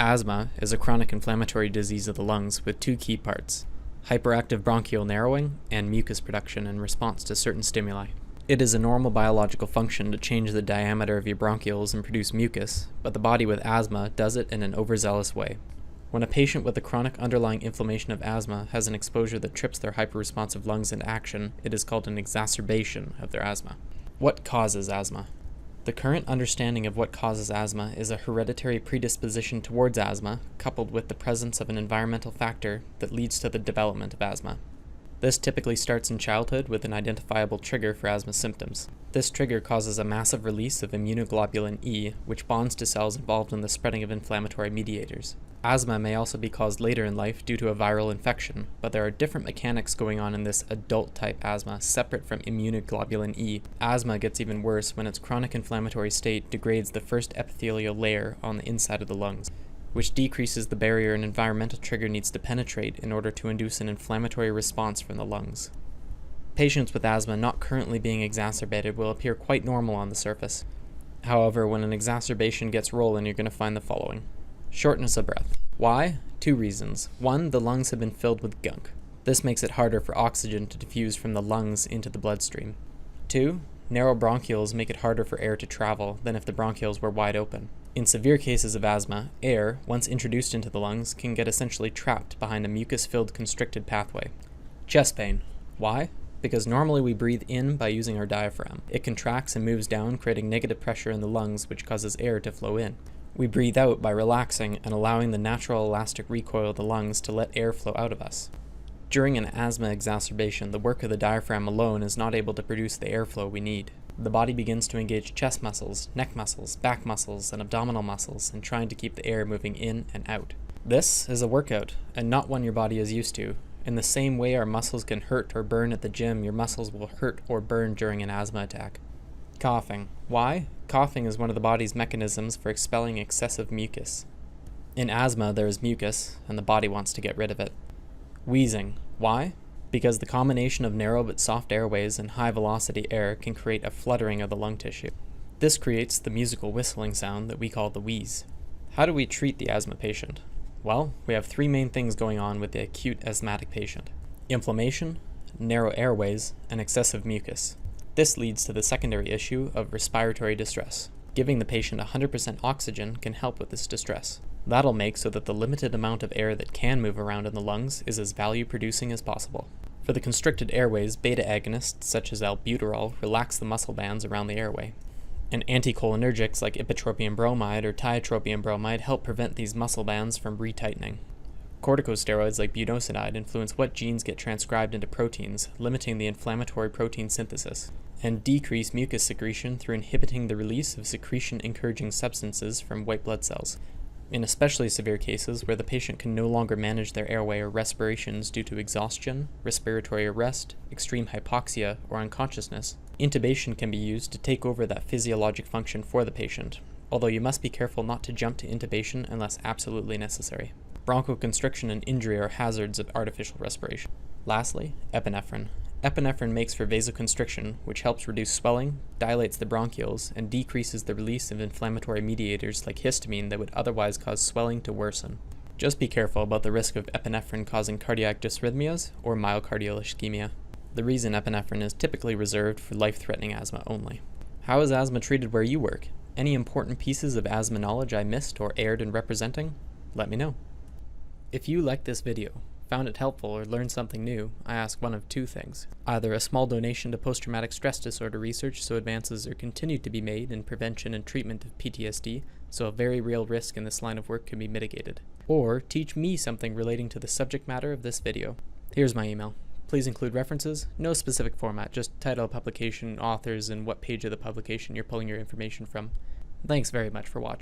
Asthma is a chronic inflammatory disease of the lungs with two key parts: hyperactive bronchial narrowing and mucus production in response to certain stimuli. It is a normal biological function to change the diameter of your bronchioles and produce mucus, but the body with asthma does it in an overzealous way. When a patient with a chronic underlying inflammation of asthma has an exposure that trips their hyperresponsive lungs into action, it is called an exacerbation of their asthma. What causes asthma? The current understanding of what causes asthma is a hereditary predisposition towards asthma, coupled with the presence of an environmental factor that leads to the development of asthma. This typically starts in childhood with an identifiable trigger for asthma symptoms. This trigger causes a massive release of immunoglobulin E, which bonds to cells involved in the spreading of inflammatory mediators. Asthma may also be caused later in life due to a viral infection, but there are different mechanics going on in this adult-type asthma separate from immunoglobulin E. Asthma gets even worse when its chronic inflammatory state degrades the first epithelial layer on the inside of the lungs, which decreases the barrier an environmental trigger needs to penetrate in order to induce an inflammatory response from the lungs. Patients with asthma not currently being exacerbated will appear quite normal on the surface. However, when an exacerbation gets rolling, you're going to find the following. Shortness of breath. Why? Two reasons. One, the lungs have been filled with gunk. This makes it harder for oxygen to diffuse from the lungs into the bloodstream. Two, narrow bronchioles make it harder for air to travel than if the bronchioles were wide open. In severe cases of asthma, air, once introduced into the lungs, can get essentially trapped behind a mucus-filled constricted pathway. Chest pain. Why? Because normally we breathe in by using our diaphragm. It contracts and moves down, creating negative pressure in the lungs, which causes air to flow in. We breathe out by relaxing and allowing the natural elastic recoil of the lungs to let air flow out of us. During an asthma exacerbation, the work of the diaphragm alone is not able to produce the airflow we need. The body begins to engage chest muscles, neck muscles, back muscles, and abdominal muscles in trying to keep the air moving in and out. This is a workout, and not one your body is used to. In the same way our muscles can hurt or burn at the gym, your muscles will hurt or burn during an asthma attack. Coughing. Why? Coughing is one of the body's mechanisms for expelling excessive mucus. In asthma, there is mucus, and the body wants to get rid of it. Wheezing. Why? Because the combination of narrow but soft airways and high-velocity air can create a fluttering of the lung tissue. This creates the musical whistling sound that we call the wheeze. How do we treat the asthma patient? Well, we have three main things going on with the acute asthmatic patient: inflammation, narrow airways, and excessive mucus. This leads to the secondary issue of respiratory distress. Giving the patient 100% oxygen can help with this distress. That'll make so that the limited amount of air that can move around in the lungs is as value-producing as possible. For the constricted airways, beta agonists such as albuterol relax the muscle bands around the airway. And anticholinergics like ipratropium bromide or tiotropium bromide help prevent these muscle bands from retightening. Corticosteroids like budesonide influence what genes get transcribed into proteins, limiting the inflammatory protein synthesis, and decrease mucus secretion through inhibiting the release of secretion-encouraging substances from white blood cells. In especially severe cases where the patient can no longer manage their airway or respirations due to exhaustion, respiratory arrest, extreme hypoxia, or unconsciousness, intubation can be used to take over that physiologic function for the patient, although you must be careful not to jump to intubation unless absolutely necessary. Bronchoconstriction and injury are hazards of artificial respiration. Lastly, epinephrine. Epinephrine makes for vasoconstriction, which helps reduce swelling, dilates the bronchioles, and decreases the release of inflammatory mediators like histamine that would otherwise cause swelling to worsen. Just be careful about the risk of epinephrine causing cardiac dysrhythmias or myocardial ischemia. The reason epinephrine is typically reserved for life-threatening asthma only. How is asthma treated where you work? Any important pieces of asthma knowledge I missed or erred in representing? Let me know. If you liked this video, found it helpful, or learned something new, I ask one of two things. Either a small donation to post-traumatic stress disorder research so advances are continued to be made in prevention and treatment of PTSD, so a very real risk in this line of work can be mitigated. Or teach me something relating to the subject matter of this video. Here's my email. Please include references, no specific format, just title of publication, authors, and what page of the publication you're pulling your information from. Thanks very much for watching.